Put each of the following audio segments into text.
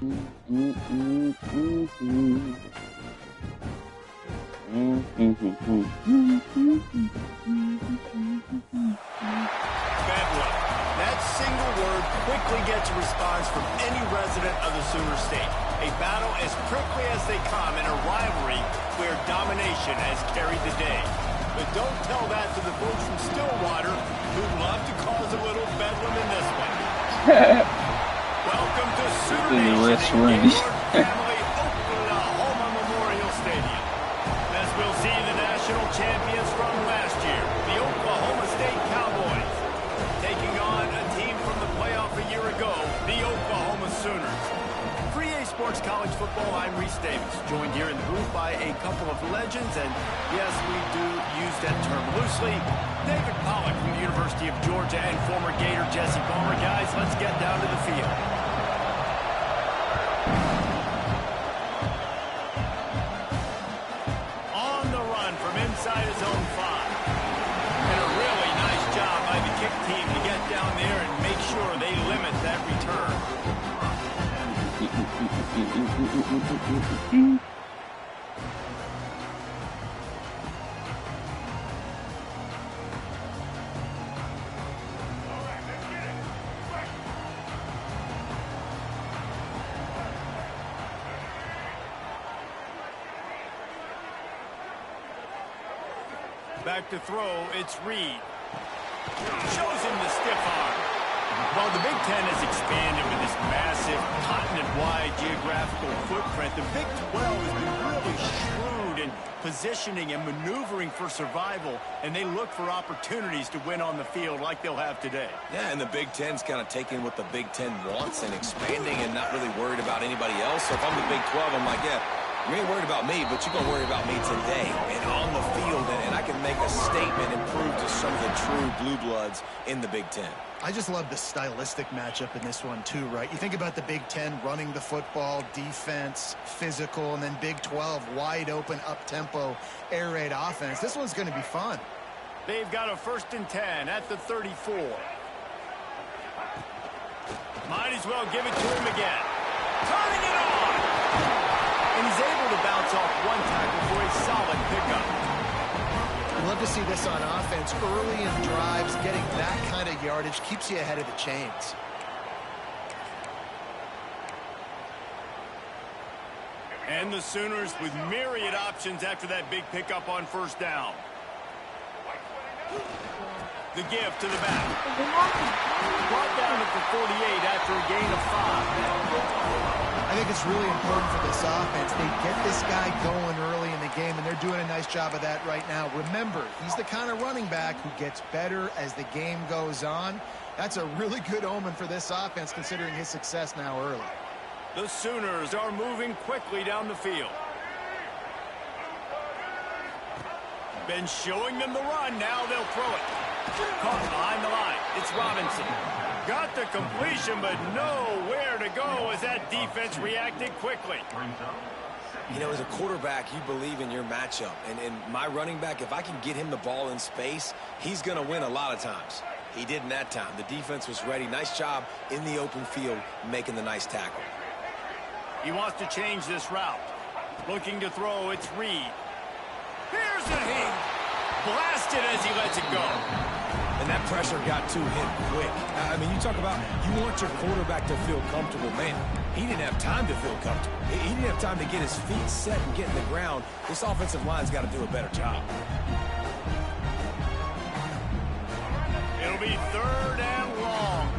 Bedlam. That single word quickly gets a response from any resident of the Sooner State. A battle as prickly as they come in a rivalry where domination has carried the day. But don't tell that to the folks from Stillwater who love to cause a little bedlam in this one. Welcome to Sooner Nation in Gaylord Family Oklahoma Memorial Stadium. As we'll see the national champions from last year, the Oklahoma State Cowboys, taking on a team from the playoff a year ago, the Oklahoma Sooners. For EA Sports College Football, I'm Reese Davis, joined here in the booth by a couple of legends, and yes, we do use that term loosely. David Pollack from the University of Georgia and former Gator Jesse Palmer. Guys, let's get down to the field. On the run from inside his own 5. And a really nice job by the kick team to get down there and make sure they limit that return. Back to throw, it's Reed. Shows him the stiff arm. Well, the Big Ten has expanded with this massive, continent-wide geographical footprint. The Big 12 has been really shrewd in positioning and maneuvering for survival, and they look for opportunities to win on the field like they'll have today. Yeah, and the Big Ten's kind of taking what the Big Ten wants and expanding and not really worried about anybody else. So if I'm the Big 12, I'm like, yeah, you ain't worried about me, but you're going to worry about me today and on the field, and I can make a statement and prove to some of the true blue bloods in the Big Ten. I just love the stylistic matchup in this one too, right? You think about the Big Ten running the football, defense, physical, and then Big 12 wide open, up-tempo, air raid offense. This one's going to be fun. They've got a 1st and 10 at the 34. Might as well give it to him again. Turning it on! And he's able to bounce off one tackle for a solid pickup. I love to see this on offense. Early in drives, getting that kind of yardage keeps you ahead of the chains. And the Sooners with myriad options after that big pickup on 1st down. The give to the back. Brought down at the 48 after a gain of 5. I think it's really important for this offense. They get this guy going early in the game, and they're doing a nice job of that right now. Remember, he's the kind of running back who gets better as the game goes on. That's a really good omen for this offense, considering his success now early. The Sooners are moving quickly down the field. Been showing them the run. Now they'll throw it. Caught behind the line. It's Robinson. Got the completion, but nowhere to go as that defense reacted quickly. You know, as a quarterback, you believe in your matchup. And my running back, if I can get him the ball in space, he's going to win a lot of times. He did in that time. The defense was ready. Nice job in the open field making the nice tackle. He wants to change this route. Looking to throw, it's Reed. Here's a hit. Blasted as he lets it go. And that pressure got to him quick. I mean, you talk about you want your quarterback to feel comfortable. Man, he didn't have time to feel comfortable. He didn't have time to get his feet set and get in the ground. This offensive line's got to do a better job. It'll be 3rd and long.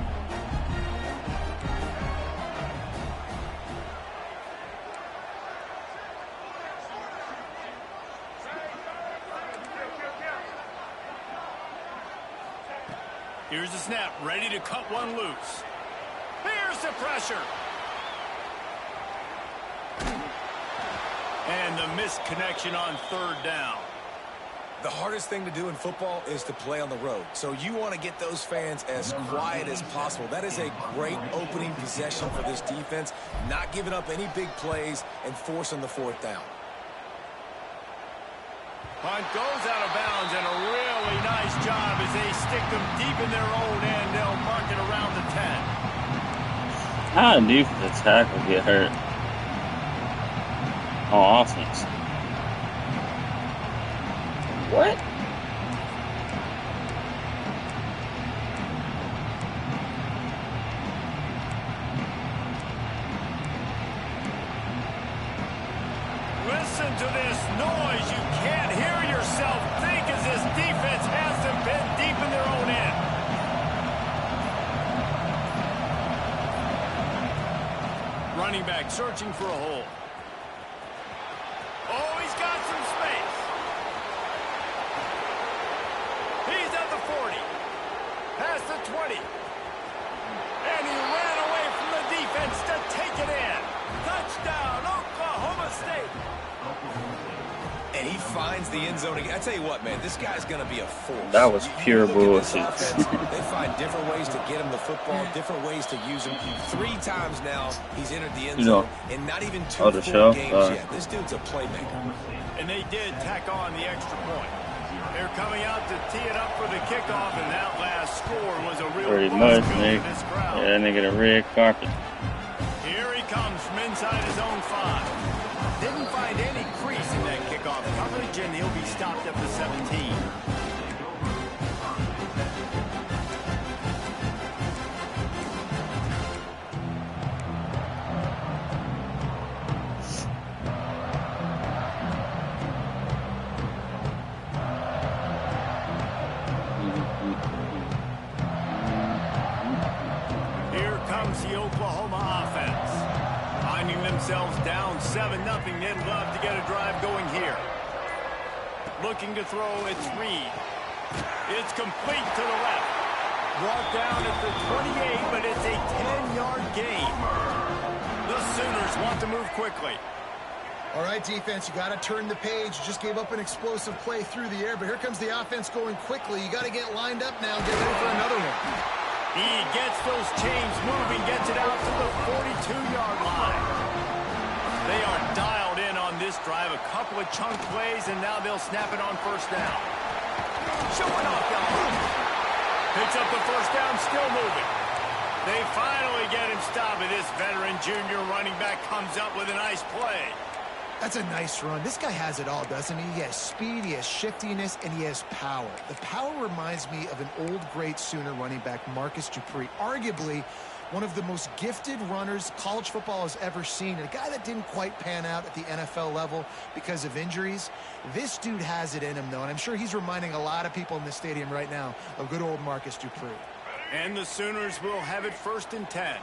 Here's the snap, ready to cut one loose. Here's the pressure. And the missed connection on 3rd down. The hardest thing to do in football is to play on the road. So you want to get those fans as quiet as possible. That is a great opening possession for this defense. Not giving up any big plays and forcing the 4th down. Punt goes out of bounds, and a really nice job as they stick them deep in their own end. They'll mark it around the 10. How a defensive tackle get hurt on offense? What? Listen to this noise. You can't hear yourself think as this defense hasn't been deep in their own end. Running back searching for a hole. Oh, he's got some space. He's at the 40. Past the 20. And he ran away from the defense to take it in. Touchdown, Oklahoma State. And he finds the end zone again. I tell you what, man, this guy's going to be a force. That was pure bullshit. They find different ways to get him the football, different ways to use him. 3 times now he's entered the end zone, and not even 2 full games yet. This dude's a playmaker. And they did tack on the extra point. They're coming out to tee it up for the kickoff, and that last score was a real pretty much, nigga. Yeah, that nigga the red carpet. Here he comes from inside his own 5. Didn't find any crease in that kickoff coverage, and he'll be stopped at the 17. Here comes the Oklahoma offense. Finding themselves down 7-0, they'd love to get a drive going here. Looking to throw, it's Reed. It's complete to the left. Brought down at the 28, but it's a 10-yard gain. The Sooners want to move quickly. All right, defense, you got to turn the page. You just gave up an explosive play through the air, but here comes the offense going quickly. You got to get lined up now and get ready for another one. He gets those chains moving, gets it out to the 42-yard line. They are dialed in on this drive. A couple of chunk plays, and now they'll snap it on first down. Showing off down. Picks up the first down, still moving. They finally get him stopped, and this veteran junior running back comes up with a nice play. That's a nice run. This guy has it all, doesn't he? He has speed, he has shiftiness, and he has power. The power reminds me of an old, great Sooner running back, Marcus Dupree. Arguably one of the most gifted runners college football has ever seen. And a guy that didn't quite pan out at the NFL level because of injuries. This dude has it in him, though, and I'm sure he's reminding a lot of people in the stadium right now of good old Marcus Dupree. And the Sooners will have it 1st and 10.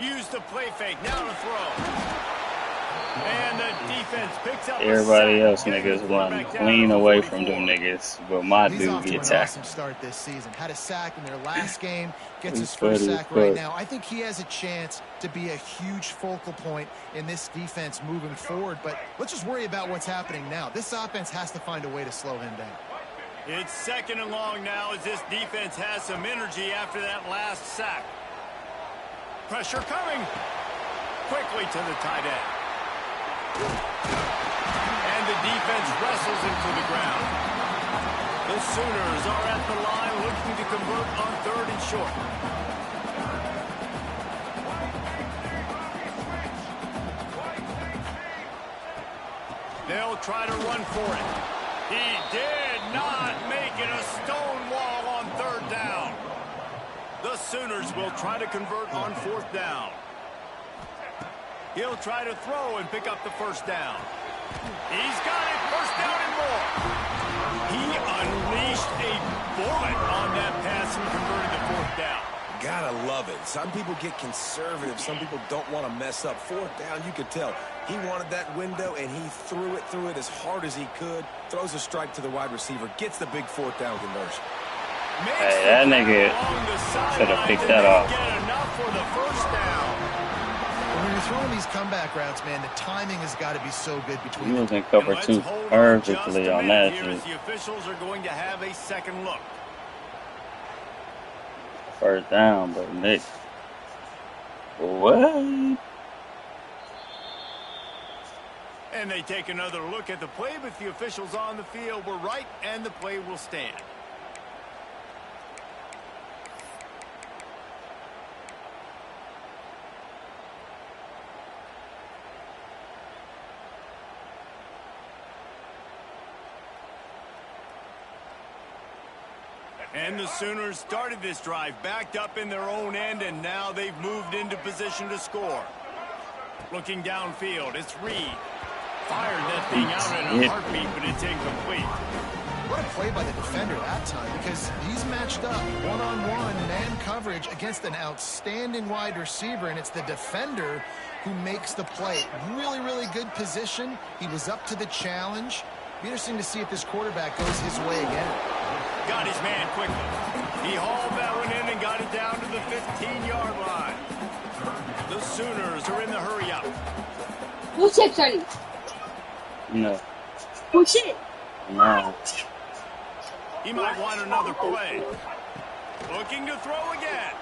Use the play fake, now to throw. And the defense picks up. Everybody else niggas run clean away from them niggas, but my dude gets tackled. Awesome start this season. Had a sack in their last game. Gets his first sack right now. I think he has a chance to be a huge focal point in this defense moving forward. But let's just worry about what's happening now. This offense has to find a way to slow him down. It's 2nd and long now as this defense has some energy after that last sack. Pressure coming. Quickly to the tight end. And the defense wrestles him to the ground. The Sooners are at the line looking to convert on 3rd and short. They'll try to run for it. He did not make it a stone wall on 3rd down. The Sooners will try to convert on 4th down. He'll try to throw and pick up the first down. He's got it, first down and more. He unleashed a bullet on that pass and converted the 4th down. Gotta love it. Some people get conservative. Some people don't want to mess up. 4th down, you could tell. He wanted that window, and he threw it as hard as he could. Throws a strike to the wide receiver. Gets the big 4th down conversion. Hey, that nigga should have picked that off. Get enough for the first down. When you're throwing these comeback routes, man, the timing has got to be so good between He them. was in cover 2 perfectly on that Here shit. as the officials are going to have a second look. First down, but Nick. What? And they take another look at the play, but the officials on the field were right, and the play will stand. And the Sooners started this drive backed up in their own end, and now they've moved into position to score. Looking downfield, it's Reed. Fired that thing out in a heartbeat, but it's incomplete. What a play by the defender that time, because he's matched up one-on-one man coverage against an outstanding wide receiver, and it's the defender who makes the play. Really, really good position. He was up to the challenge. Be interesting to see if this quarterback goes his way again. Got his man quickly. He hauled that one in and got it down to the 15-yard line. The Sooners are in the hurry up. Who's check starting? No. Who's it? No. He might want another play. Looking to throw again.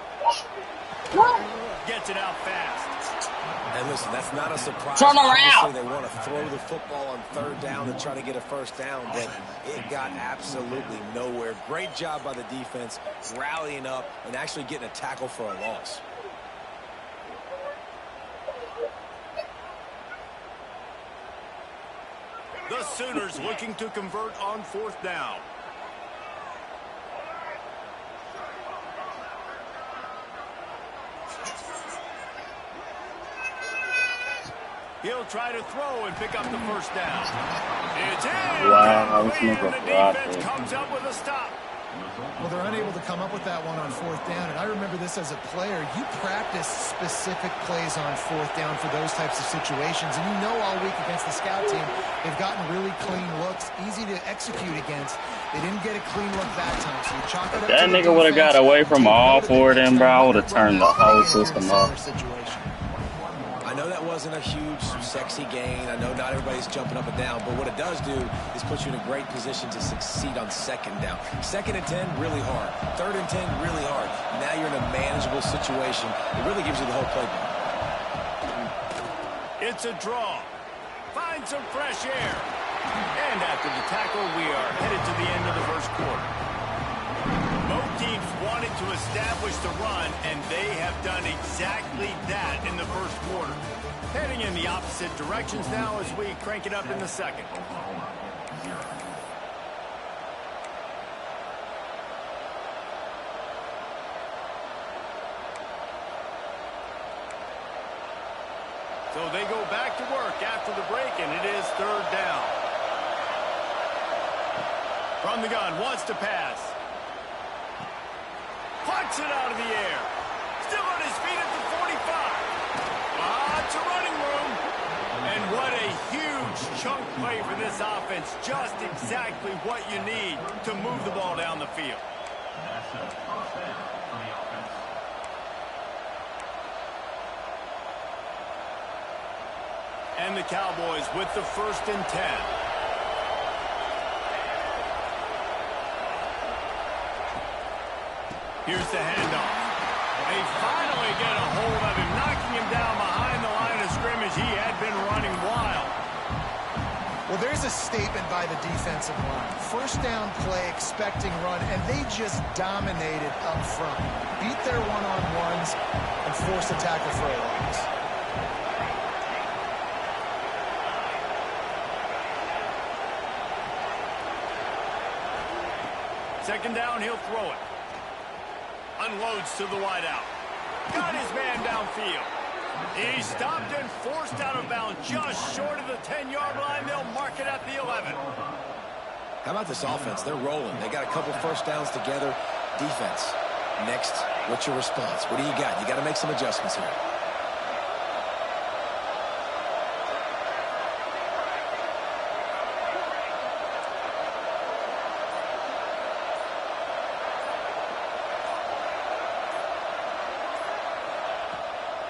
What? Gets it out fast. And listen, that's not a surprise. Turn around. Obviously, they want to throw the football on third down and try to get a first down, but it got absolutely nowhere. Great job by the defense, rallying up and actually getting a tackle for a loss. The Sooners looking to convert on fourth down. He'll try to throw and pick up the first down. It's in. Wow, this And nigga the dropped defense it. comes up with a stop. Well, they're unable to come up with that one on fourth down, and I remember this as a player. You practice specific plays on fourth down for those types of situations, and you know all week against the scout team, they've gotten really clean looks, easy to execute against. They didn't get a clean look that time, so you chalk it up. That to the nigga would have got defense. away from all four of them, bro. I would have turned the whole system off. I know that wasn't a huge, sexy gain. I know not everybody's jumping up and down, but what it does do is put you in a great position to succeed on second down. Second and 10, really hard. Third and 10, really hard. Now you're in a manageable situation. It really gives you the whole playbook. It's a draw. Find some fresh air. And after the tackle, we are headed to the end of the first quarter. Both teams wanted to establish the run, and they have done exactly that in the first quarter. Heading in the opposite directions now as we crank it up in the second. So they go back to work after the break, and it is third down. From the gun, wants to pass. Plucks it out of the air. Still on his feet at the 45. Lots of running room. And what a huge chunk play for this offense. Just exactly what you need to move the ball down the field. And the Cowboys with the 1st and 10. Here's the handoff. They finally get a hold of him, knocking him down behind the line of scrimmage. He had been running wild. Well, there's a statement by the defensive line. First down play, expecting run, and they just dominated up front. Beat their one-on-ones and forced a tackle for a loss. Second down, he'll throw it. Unloads to the wideout. Got his man downfield. He stopped and forced out of bounds just short of the 10-yard line. They'll mark it at the 11. How about this offense? They're rolling. They got a couple first downs together. Defense. Next, what's your response? What do you got? You got to make some adjustments here.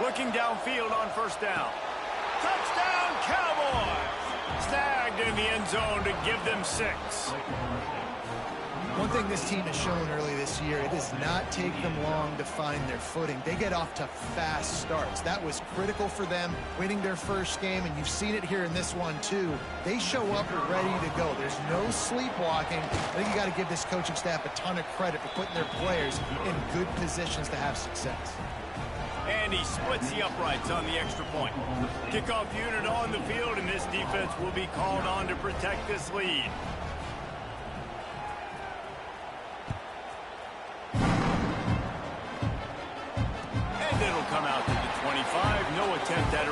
Looking downfield on first down. Touchdown, Cowboys! Snagged in the end zone to give them 6. One thing this team has shown early this year, it does not take them long to find their footing. They get off to fast starts. That was critical for them winning their first game, and you've seen it here in this one too. They show up ready to go. There's no sleepwalking. I think you got to give this coaching staff a ton of credit for putting their players in good positions to have success. And he splits the uprights on the extra point. Kickoff unit on the field, and this defense will be called on to protect this lead.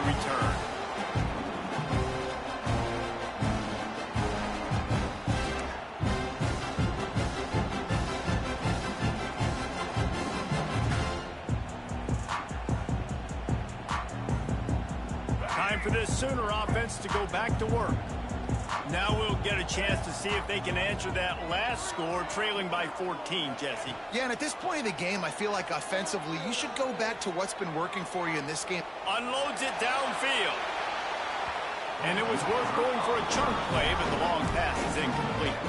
return. Time for this Sooner offense to go back to work. Now we'll get a chance to see if they can answer that last score, trailing by 14, Jesse. Yeah, and at this point of the game, I feel like offensively, you should go back to what's been working for you in this game. Unloads it downfield. And it was worth going for a chunk play, but the long pass is incomplete.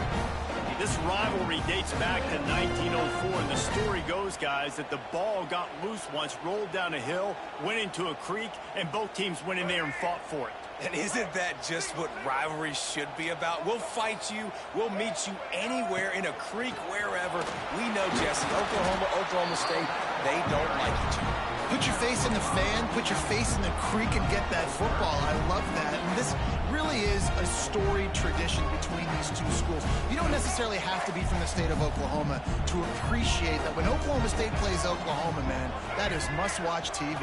This rivalry dates back to 1904, and the story goes, guys, that the ball got loose once, rolled down a hill, went into a creek, and both teams went in there and fought for it. And isn't that just what rivalry should be about? We'll fight you. We'll meet you anywhere, in a creek, wherever. We know, Jesse, Oklahoma, Oklahoma State, they don't like each other. Put your face in the fan, put your face in the creek and get that football. I love that. And this really is a storied tradition between these two schools. You don't necessarily have to be from the state of Oklahoma to appreciate that when Oklahoma State plays Oklahoma, man, that is must-watch TV.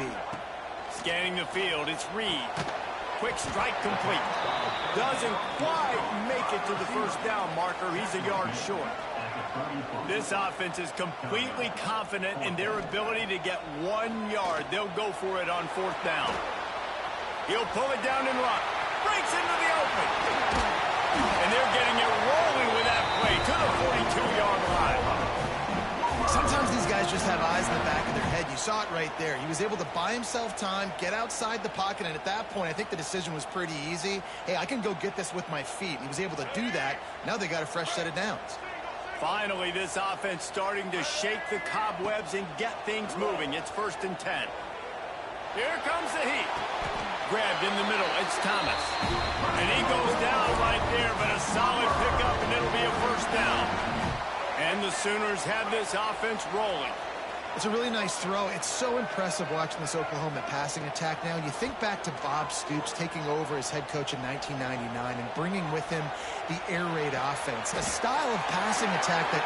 Scanning the field, it's Reed. Quick strike complete. Doesn't quite make it to the first down marker. He's a yard short. This offense is completely confident in their ability to get 1 yard. They'll go for it on fourth down. He'll pull it down and run. Breaks into the open. And they're getting it rolling with that play to the 42-yard line. Sometimes these guys just have eyes in the back of their head. You saw it right there. He was able to buy himself time, get outside the pocket, and at that point, I think the decision was pretty easy. Hey, I can go get this with my feet. He was able to do that. Now they got a fresh set of downs. Finally, this offense starting to shake the cobwebs and get things moving. It's 1st and 10. Here comes the heat. Grabbed in the middle. It's Thomas. And he goes down right there, but a solid pickup, and it'll be a first down. And the Sooners have this offense rolling. It's a really nice throw. It's so impressive watching this Oklahoma passing attack now. You think back to Bob Stoops taking over as head coach in 1999 and bringing with him the air raid offense, a style of passing attack that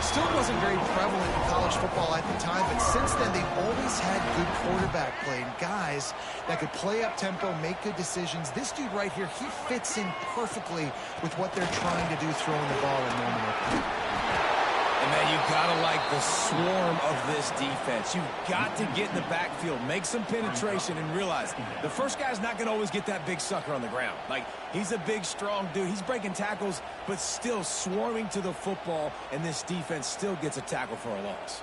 still wasn't very prevalent in college football at the time, but since then they've always had good quarterback play and guys that could play up tempo, make good decisions. This dude right here, he fits in perfectly with what they're trying to do throwing the ball in Norman, Oklahoma. And, man, you got to like the swarm of this defense. You've got to get in the backfield, make some penetration, and realize the first guy's not going to always get that big sucker on the ground. Like, he's a big, strong dude. He's breaking tackles, but still swarming to the football, and this defense still gets a tackle for a loss.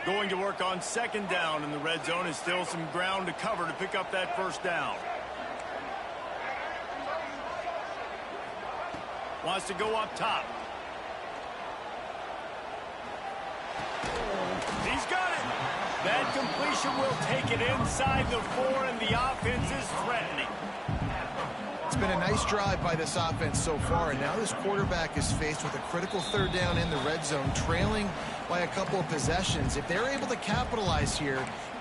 Going to work on 2nd down in the red zone is still some ground to cover to pick up that first down. Wants to go up top. He's got it. That completion will take it inside the 4, and the offense is threatening. It's been a nice drive by this offense so far, and now this quarterback is faced with a critical 3rd down in the red zone, trailing by a couple of possessions. If they're able to capitalize here,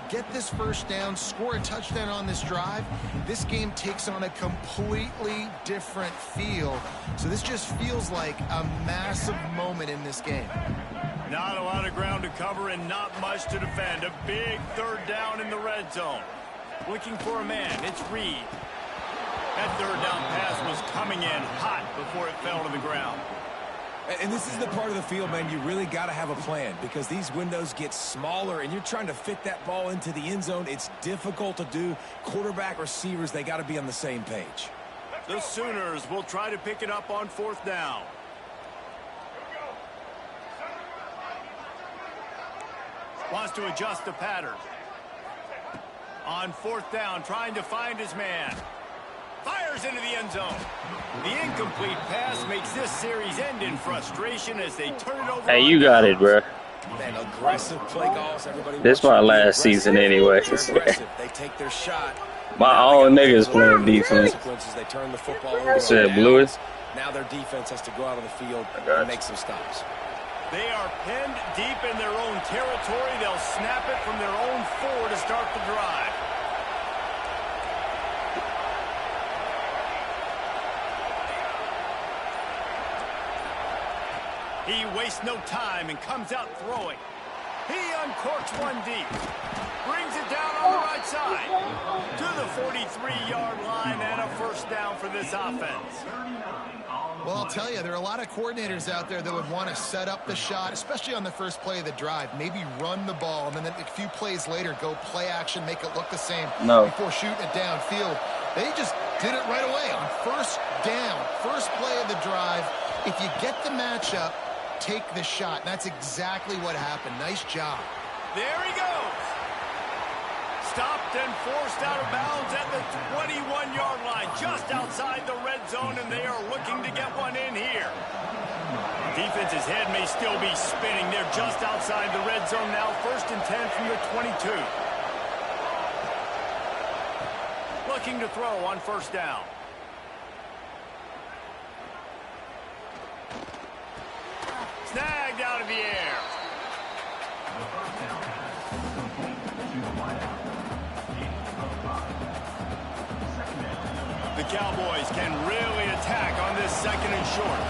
get this first down, score a touchdown on this drive, this game takes on a completely different feel. So this just feels like a massive moment in this game. Not a lot of ground to cover and not much to defend. A big 3rd down in the red zone. Looking for a man. It's Reed. That 3rd down pass was coming in hot before it fell to the ground. And this is the part of the field, man, you really got to have a plan because these windows get smaller and you're trying to fit that ball into the end zone. It's difficult to do. Quarterback, receivers, they got to be on the same page. The Sooners will try to pick it up on 4th down. Wants to adjust the pattern. On 4th down, trying to find his man. Fires into the end zone. The incomplete pass makes this series end in frustration as they turn it over. Hey, you got it, bro. Man, aggressive play calls. Everybody this my last season anyway. They take their shot. My own niggas playing defense. They turn the football over. Said Lewis. Now their defense has to go out on the field and make some stops. They are pinned deep in their own territory. They'll snap it from their own 4 to start the drive. He wastes no time and comes out throwing. He uncorks one deep. Brings it down on the right side. To the 43-yard line and a first down for this offense. Well, I'll tell you, there are a lot of coordinators out there that would want to set up the shot, especially on the first play of the drive. Maybe run the ball, and then a few plays later, go play action, make it look the same before shooting it downfield. They just did it right away on first down, first play of the drive. If you get the matchup, take the shot. And that's exactly what happened. Nice job. There he goes. Stopped and forced out of bounds at the 21-yard line, just outside the red zone, and they are looking to get one in here. Defense's head may still be spinning. They're just outside the red zone now, 1st and 10 from the 22. Looking to throw on first down. Snagged out of the air. The Cowboys can really attack on this 2nd and short.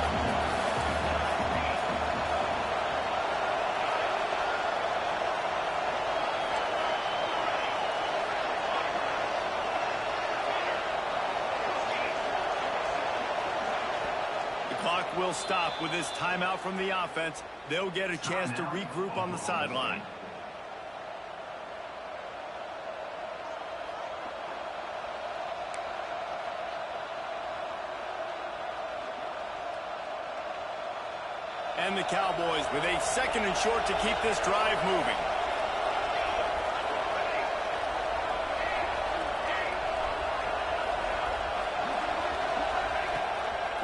The clock will stop with this timeout from the offense. They'll get a chance to regroup on the sideline. And the Cowboys with a 2nd and short to keep this drive moving.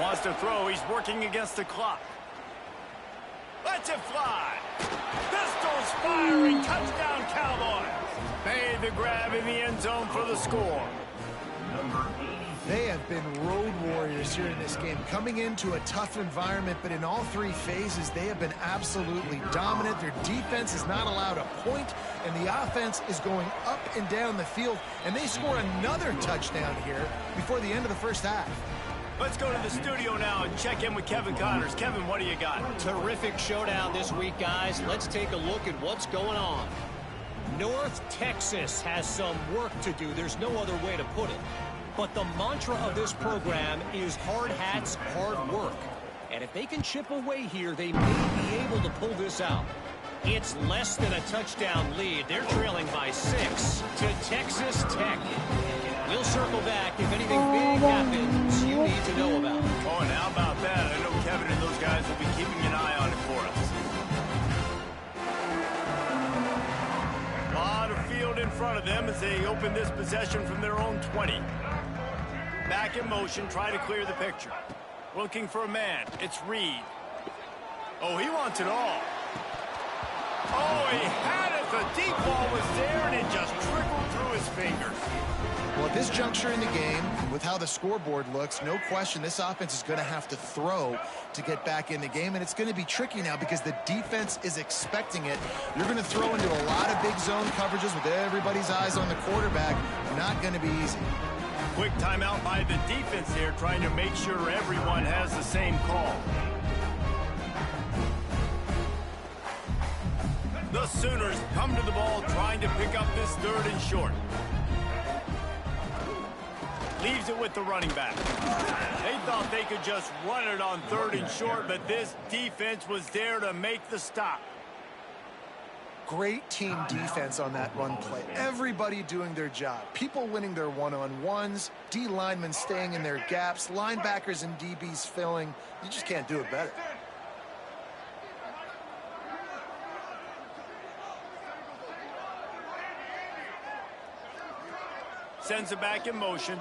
Wants to throw. He's working against the clock. Lets it fly. Pistols firing. Touchdown, Cowboys. Made the grab in the end zone for the score. They have been road warriors here in this game, coming into a tough environment, but in all 3 phases, they have been absolutely dominant. Their defense is not allowed a point, and the offense is going up and down the field, and they score another touchdown here before the end of the first half. Let's go to the studio now and check in with Kevin Connors. Kevin, what do you got? Terrific showdown this week, guys. Let's take a look at what's going on. North Texas has some work to do. There's no other way to put it. But the mantra of this program is hard hats, hard work. And if they can chip away here, they may be able to pull this out. It's less than a touchdown lead. They're trailing by 6 to Texas Tech. We'll circle back if anything big happens you need to know about. Oh, and how about that? I know Kevin and those guys will be keeping an eye on it for us. A lot of field in front of them as they open this possession from their own 20. Back in motion, try to clear the picture. Looking for a man. It's Reed. Oh, he wants it all. Oh, he had it. The deep ball was there, and it just trickled through his fingers. Well, at this juncture in the game, with how the scoreboard looks, no question this offense is going to have to throw to get back in the game, and it's going to be tricky now because the defense is expecting it. You're going to throw into a lot of big zone coverages with everybody's eyes on the quarterback. Not going to be easy. Quick timeout by the defense here, trying to make sure everyone has the same call. The Sooners come to the ball trying to pick up this 3rd and short. Leaves it with the running back. They thought they could just run it on 3rd and short, but this defense was there to make the stop. Great team defense on that run play. Everybody doing their job. People winning their one-on-ones, D linemen staying in their gaps, linebackers and DBs filling. You just can't do it better. Sends it back in motion.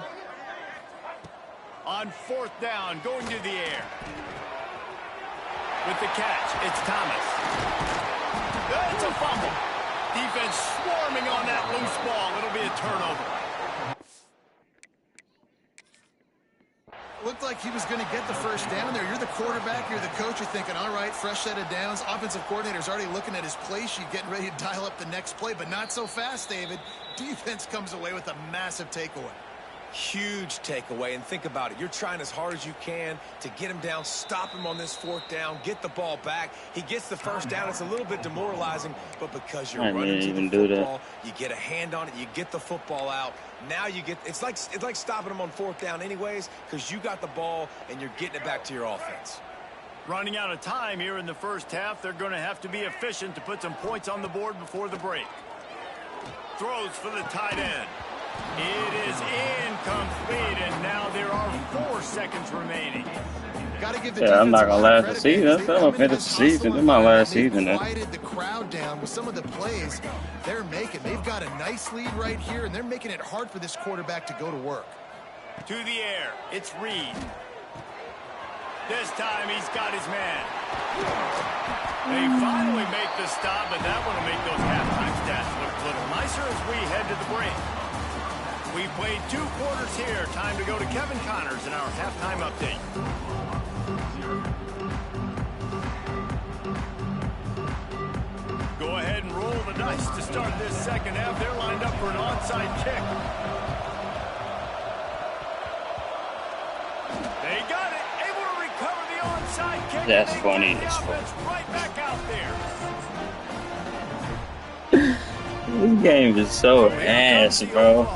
On 4th down, going to the air. With the catch, it's Thomas. That's a fumble. Defense swarming on that loose ball. It'll be a turnover. Looked like he was going to get the first down there. You're the quarterback, you're the coach, you're thinking, all right, fresh set of downs. Offensive coordinator's already looking at his play sheet, getting ready to dial up the next play, but not so fast, David. Defense comes away with a massive takeaway. Huge takeaway, and think about it. You're trying as hard as you can to get him down, stop him on this 4th down, get the ball back. He gets the first down. It's a little bit demoralizing, but because you're running to the football, you get a hand on it, you get the football out. Now you get it's like stopping him on 4th down anyways, because you got the ball and you're getting it back to your offense. Running out of time here in the first half, they're going to have to be efficient to put some points on the board before the break. Throws for the tight end. It is incomplete, and now there are 4 seconds remaining. Yeah, I'm not gonna last the season. I'm gonna finish the season. This my last season. Quieted the crowd down with some of the plays they're making. They've got a nice lead right here, and they're making it hard for this quarterback to go to work. To the air, it's Reed. This time he's got his man. They finally make the stop, but that one will make those halftime stats look a little nicer as we head to the break. We played 2 quarters here. Time to go to Kevin Connors in our halftime update. Go ahead and roll the dice to start this second half. They're lined up for an onside kick. They got it. Able to recover the onside kick. That's funny. That's funny. Right back out there. This game is so ass, bro.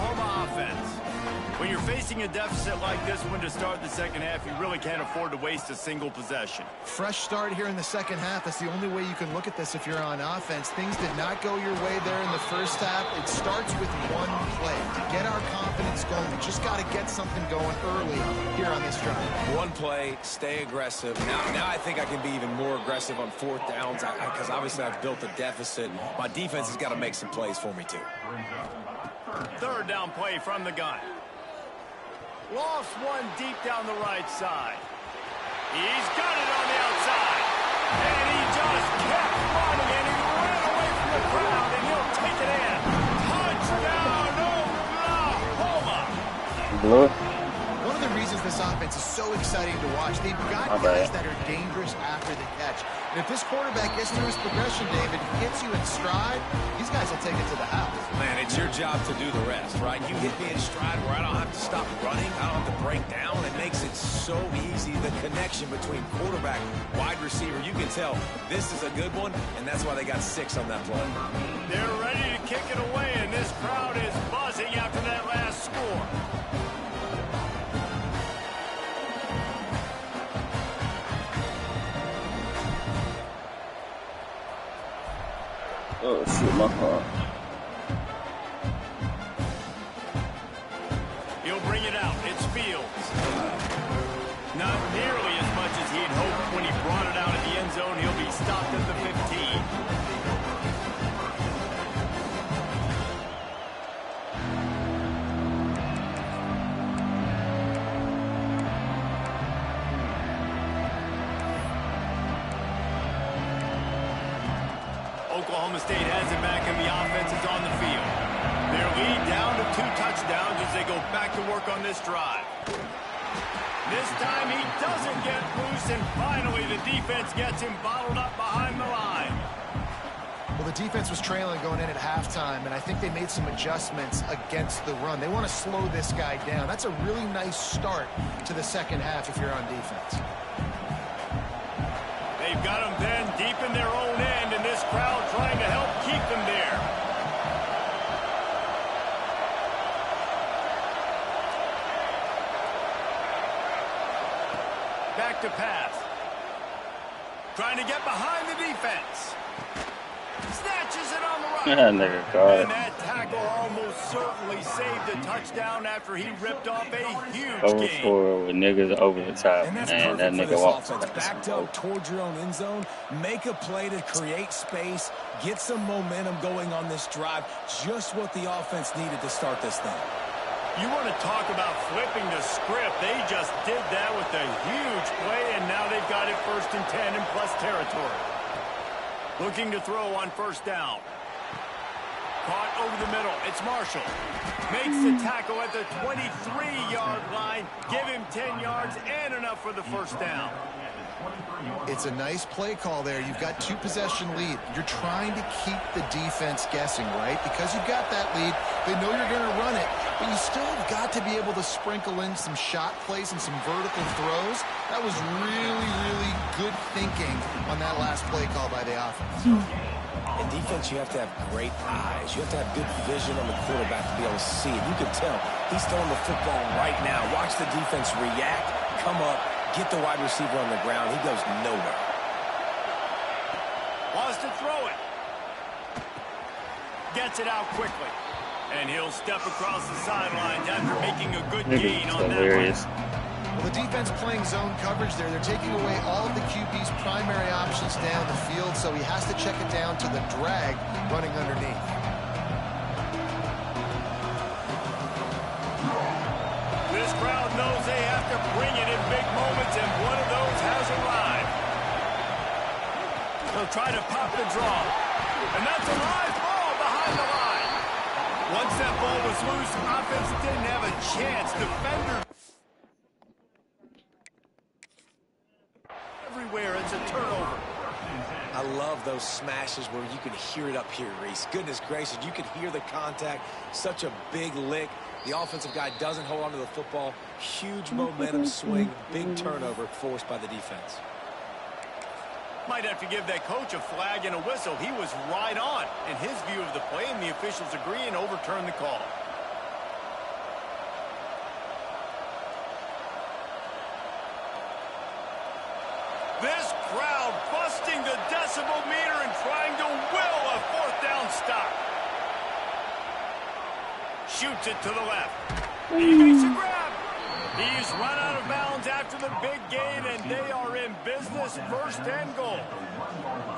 When you're facing a deficit like this one to start the second half, you really can't afford to waste a single possession. Fresh start here in the second half. That's the only way you can look at this if you're on offense. Things did not go your way there in the first half. It starts with one play. To get our confidence going, we just got to get something going early here on this drive. One play, stay aggressive. Now I think I can be even more aggressive on 4th downs because obviously I've built a deficit. My defense has got to make some plays for me too. 3rd down play from the gun. Lost one deep down the right side. He's got it on the outside. And he just kept running, and he ran away from the crowd, and he'll take it in. Touchdown, Oklahoma! Blue. One of the reasons this offense is so exciting to watch, they've got guys that are dangerous after the catch. And if this quarterback gets through his progression, David, gets you in stride, these guys will take it to the house. Man, it's your job to do the rest, right? You hit me in stride where I don't have to stop running. I don't have to break down. It makes it so easy. The connection between quarterback, wide receiver, you can tell this is a good one, and that's why they got 6 on that play. They're ready to kick it away, and this crowd is buzzing after that last score. Oh shit, my car. He'll bring it out. It's Fields. Not nearly as much as he'd hoped when he brought it out of the end zone. He'll be stopped at the 15. Oklahoma State has it back, and the offense is on the field. Their lead down to 2 touchdowns as they go back to work on this drive. This time he doesn't get loose, and finally the defense gets him bottled up behind the line. Well, the defense was trailing going in at halftime, and I think they made some adjustments against the run. They want to slow this guy down. That's a really nice start to the second half if you're on defense. They've got them then deep in their own end, and this crowd trying to help keep them there. Back to pass. Trying to get behind the defense. Snatches it on the right. And that tackle almost certainly saved a touchdown after he ripped off a huge over gain. 4 with niggas over the top, And that's and that perfect nigga for walked. this offense. Backed out towards your own end zone. Make a play to create space. Get some momentum going on this drive. Just what the offense needed to start this thing. You want to talk about flipping the script. They just did that with a huge play, and now they've got it 1st and 10 in plus territory. Looking to throw on 1st down. Caught over the middle. It's Marshall. Makes the tackle at the 23-yard line. Give him 10 yards and enough for the 1st down. It's a nice play call there. You've got 2-possession lead. You're trying to keep the defense guessing, right? Because you've got that lead, they know you're going to run it. but you still have got to be able to sprinkle in some shot plays and some vertical throws. That was really, really good thinking on that last play call by the offense. In defense, you have to have great eyes. You have to have good vision on the quarterback to be able to see it. You can tell he's throwing the football right now. Watch the defense react, come up, get the wide receiver on the ground. He goes nowhere. Wants to throw it. Gets it out quickly. And he'll step across the sidelines after making a good gain on that hilarious. Well, the defense playing zone coverage there. They're taking away all of the QB's primary options down the field, so he has to check it down to the drag running underneath. This crowd knows they have to bring it in big moments, and one of those has arrived. He'll try to pop the draw. And that's a live ball behind the line. Once that ball was loose, offense didn't have a chance. Defender everywhere. It's a turnover. I love those smashes where you can hear it up here, Reese. Goodness gracious, you can hear the contact. Such a big lick. The offensive guy doesn't hold on to the football. Huge momentum swing. Big turnover forced by the defense. Might have to give that coach a flag and a whistle. He was right on in his view of the play, and the officials agree and overturn the call. This crowd busting the decibel meter and trying to will a fourth down stop. Shoots it to the left. He makes a grab. He's run out of bounds after the big gain, and they are in business, first and goal.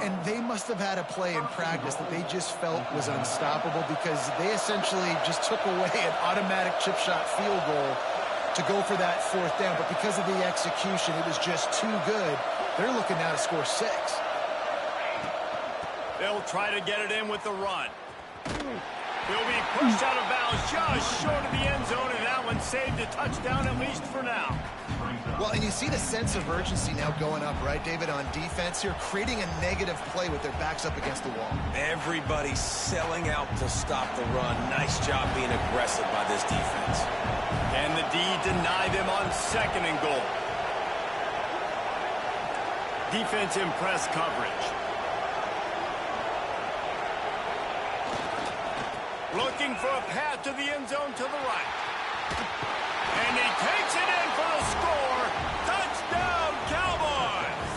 And they must have had a play in practice that they just felt was unstoppable because they essentially just took away an automatic chip shot field goal to go for that fourth down. But because of the execution, it was just too good. They're looking now to score 6. They'll try to get it in with the run. He'll be pushed out of bounds just short of the end zone, and that one saved a touchdown at least for now. Well, and you see the sense of urgency now going up, right, David, on defense here, creating a negative play with their backs up against the wall. Everybody's selling out to stop the run. Nice job being aggressive by this defense. And the D deny them on second and goal. Defense in press coverage. Looking for a path to the end zone to the right. And he takes it in for the score. Touchdown, Cowboys!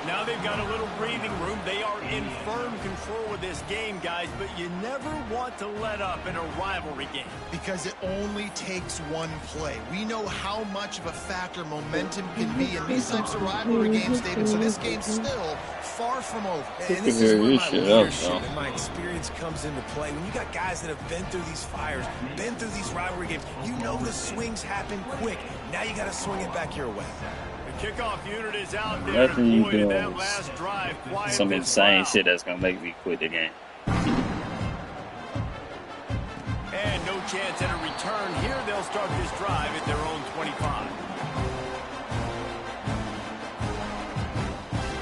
Now they've got a little breathing room. They are in firm control with this game, guys, but you never want to let up in a rivalry game. Because it only takes one play. We know how much of a factor momentum can be in these types of rivalry games, David, so this game's still far from over. And this is where my leadership and my experience comes into play. When you got guys that have been through these fires, been through these rivalry games, you know the swings happen quick. Now you got to swing it back your way. The kickoff unit is out there. Nothing you do that last drive, some insane shit that's gonna make me quit the game. And no chance at a return here. They'll start this drive at their own 25.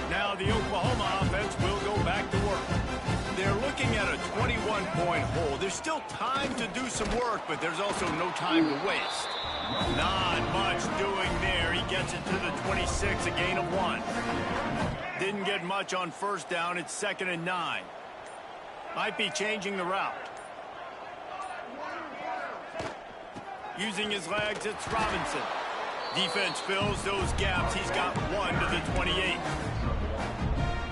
Now the Oklahoma offense will go back to work. They're looking at a 21-point hole. There's still time to do some work, but there's also no time to waste. Not much doing there. He gets it to the 26, a gain of 1. Didn't get much on first down. It's 2nd and 9. Might be changing the route. Using his legs, it's Robinson. Defense fills those gaps. He's got 1 to the 28.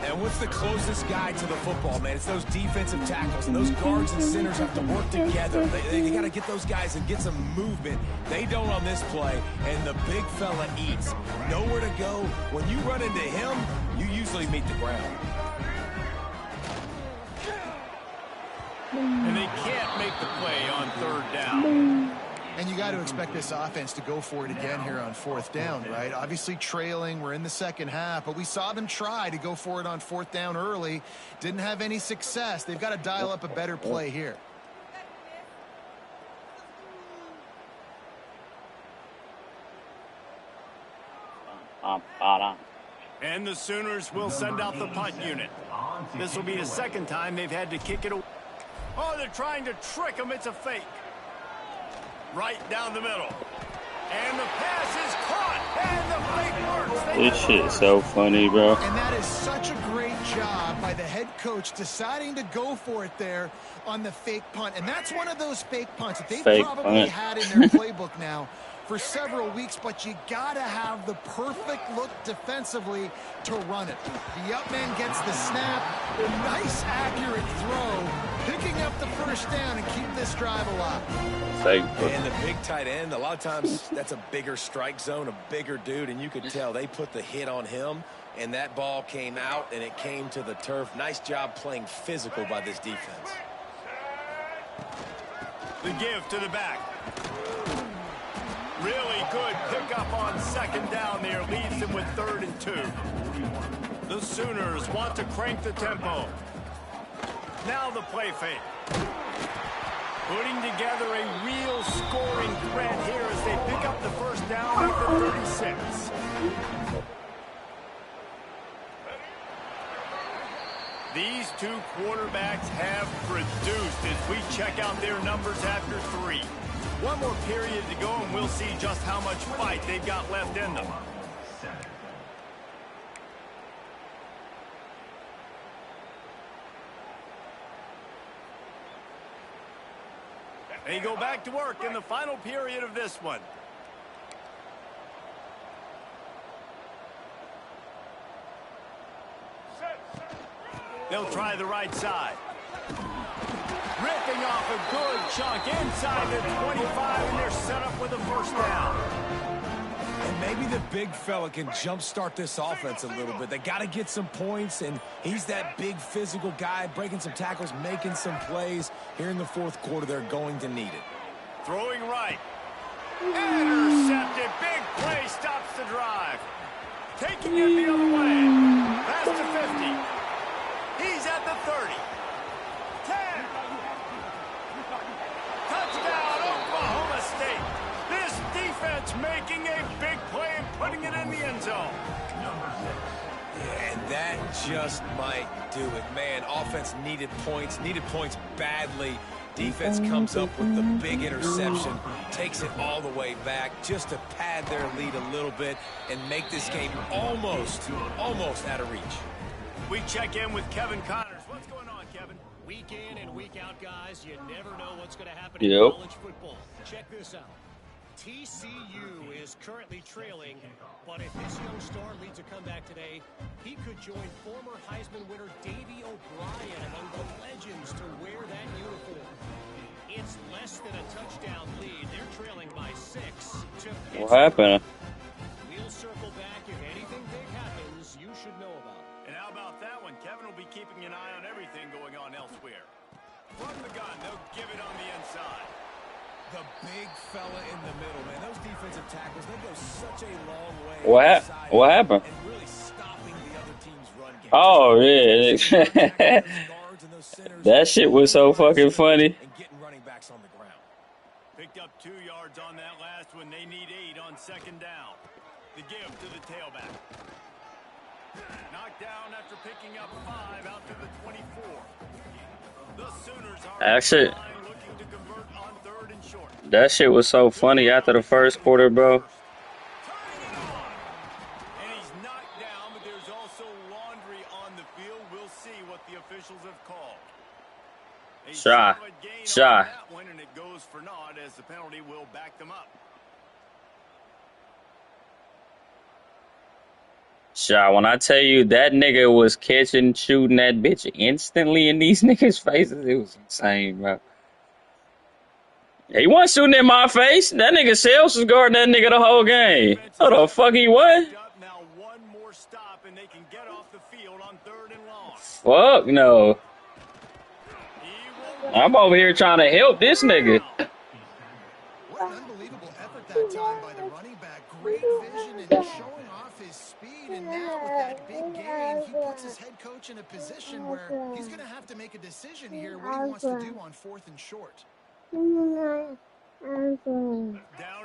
And what's the closest guy to the football, man? It's those defensive tackles, and those guards and centers have to work together. They got to get those guys and get some movement. They don't on this play, and the big fella eats. Nowhere to go. When you run into him, you usually meet the ground. And they can't make the play on 3rd down. And you got to expect this offense to go for it again here on 4th down, right? Obviously trailing, we're in the second half, but we saw them try to go for it on 4th down early. Didn't have any success. They've got to dial up a better play here. And the Sooners will send out the punt unit. This will be the 2nd time they've had to kick it away. Oh, they're trying to trick him. It's a fake. Right down the middle. And the pass is caught. And the fake works. This shit's so funny, bro. And that is such a great job by the head coach deciding to go for it there on the fake punt. And that's one of those fake punts that they've probably had in their playbook now for several weeks, but you gotta have the perfect look defensively to run it. The up man gets the snap, nice accurate throw, picking up the first down and keep this drive alive. And the big tight end, a lot of times that's a bigger strike zone, a bigger dude, and you could tell they put the hit on him, and that ball came out and it came to the turf. Nice job playing physical by this defense. The give to the back. Really good pickup on second down there. Leaves them with 3rd and 2. The Sooners want to crank the tempo. Now the play fake. Putting together a real scoring threat here as they pick up the first down at the 36. These two quarterbacks have produced as we check out their numbers after 3. One more period to go, and we'll see just how much fight they've got left in them. They go back to work in the final period of this one. They'll try the right side. Ripping off a good chunk inside the 25, and they're set up with a first down. And maybe the big fella can jumpstart this offense a little bit. They got to get some points, and he's that big physical guy, breaking some tackles, making some plays. Here in the fourth quarter, they're going to need it. Throwing right. Intercepted. Big play stops the drive. Taking it the other way. Past the 50. He's at the 30. 10. Touchdown, Oklahoma State. This defense making a big play and putting it in the end zone. Yeah, and that just might do it. Man, offense needed points badly. Defense comes up with the big interception, takes it all the way back just to pad their lead a little bit and make this game almost out of reach. We check in with Kevin Connors. What's going on, Kevin? Week in and week out, guys, you never know what's going to happen in college football. Check this out. TCU is currently trailing, but if this young star leads a comeback today, he could join former Heisman winner Davey O'Brien among the legends to wear that uniform. It's less than a touchdown lead. They're trailing by 6 to Pittsburgh. What happened? We'll circle back. If anything big happens, you should know about it. And how about that one? Kevin will be keeping an eye on everything going on elsewhere. From the gun, they'll give it on the inside. The big fella in the middle, man. Those defensive tackles, they go such a long way. What happened? And really stopping the other team's run game. Oh, yeah. That shit was so fucking funny. And getting running backs on the ground. Picked up 2 yards on that last one. They need 8 on second down. The give to the tailback. Knocked down after picking up 5 out to the 24. The Sooners are Actually, looking to convert on 3rd and short. that shit was so funny after the first quarter, bro. Turning it on. And he's knocked down, but there's also laundry on the field. We'll see what the officials have called. A Shy. solid gain Shy. on that one, and it goes for naught as the penalty will back them up. Shaw, when I tell you that nigga was catching, shooting that bitch instantly in these niggas' faces, it was insane, bro. He wasn't shooting in my face. That nigga Sales was guarding that nigga the whole game. What the fuck he was? Now one more stop, and they can get off the field on 3rd and long. Fuck no. He will I'm over here trying to help this nigga. What an unbelievable effort that time by the running back. Great vision and showing off his speed. And now with that big gain, he puts his head coach in a position where he's going to have to make a decision here what he wants to do on 4th and short. down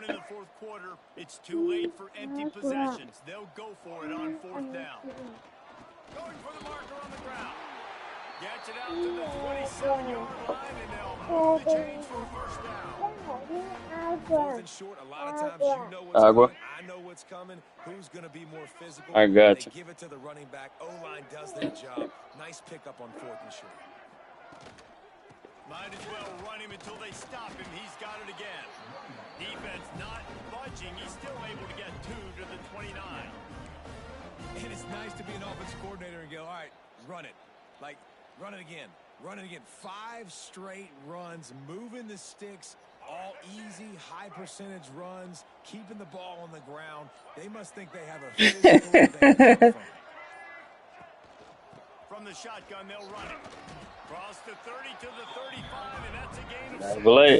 in the 4th quarter. It's too late for empty possessions. They'll go for it on 4th down. Going for the marker on the ground. Gets it out to the 27-yard line, and they'll move the chains for a first down. 4th and short, a lot of times you know what's Agua. coming. I know what's coming. Who's going to be more physical? I got They you. give it to the running back. O-line does their job. Nice pickup on 4th and short. Might as well run him until they stop him. He's got it again. Defense not budging. He's still able to get 2 to the 29. And it's nice to be an offensive coordinator and go, all right, run it. Like, run it again. Run it again. 5 straight runs, moving the sticks, all easy, high percentage runs, keeping the ball on the ground. They must think they have a physical advantage. From the shotgun, they'll run it. Cross the 30 to the 35, and that's a gain of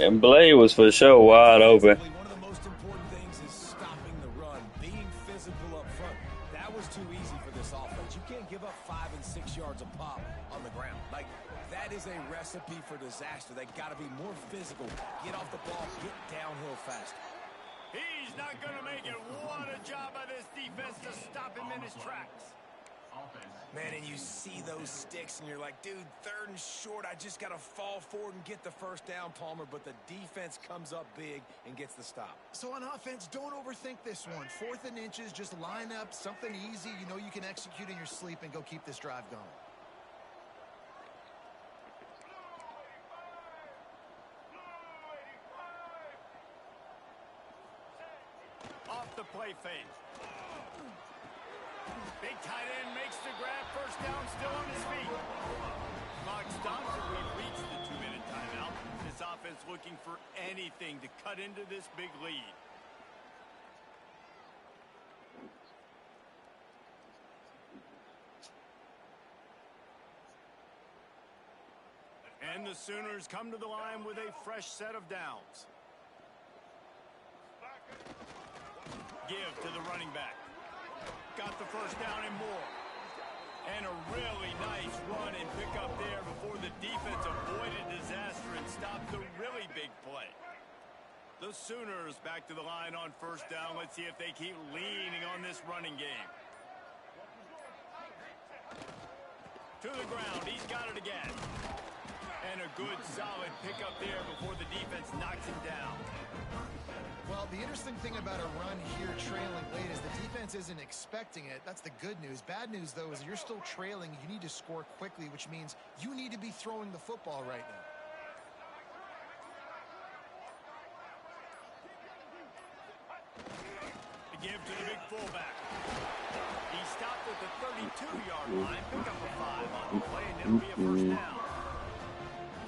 6. Blade was for sure wide open. One of the most important things is stopping the run, being physical up front. That was too easy for this offense. You can't give up 5 and 6 yards a pop on the ground. Like, that is a recipe for disaster. They got to be more physical. Get off the ball, get downhill fast. He's not going to make it. What a job by this defense to stop him in his tracks. Man, and you see those sticks, and you're like, dude, 3rd and short, I just got to fall forward and get the first down, Palmer, but the defense comes up big and gets the stop. So on offense, don't overthink this one. 4th and inches, just line up something easy you know you can execute in your sleep and go keep this drive going. Off the play fake. Big tight end makes the grab. First down, still on his feet. Clock stops, and we've reached the 2-minute timeout. This offense looking for anything to cut into this big lead. And the Sooners come to the line with a fresh set of downs. Give to the running back. Got the first down and more. And a really nice run and pick up there before the defense avoided disaster and stopped the really big play. The Sooners back to the line on first down. Let's see if they keep leaning on this running game. To the ground. He's got it again. And a good, solid pickup there before the defense knocks him down. Well, the interesting thing about a run here trailing late is the defense isn't expecting it. That's the good news. Bad news, though, is you're still trailing. You need to score quickly, which means you need to be throwing the football right now. To give to the big fullback. He stopped at the 32-yard line. Pick up a 5 on the play, and it'll be a first down.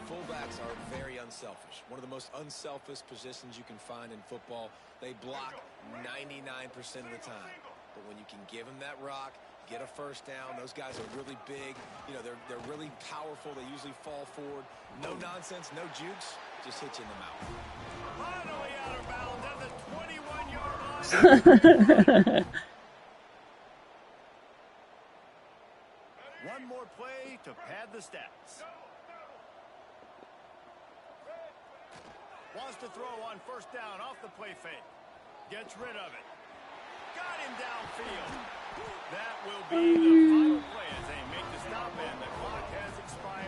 Fullbacks are very unselfish. One of the most unselfish positions you can find in football. They block 99% of the time. But when you can give them that rock, get a first down, those guys are really big. You know, they're really powerful. They usually fall forward. No nonsense, no jukes. Just hit you in the mouth. Finally out of bounds at the 21-yard line. One more play to pad the stats. Wants to throw on first down off the play fake. Gets rid of it. Got him downfield. That will be the final play as they make the stop, and the clock has expired.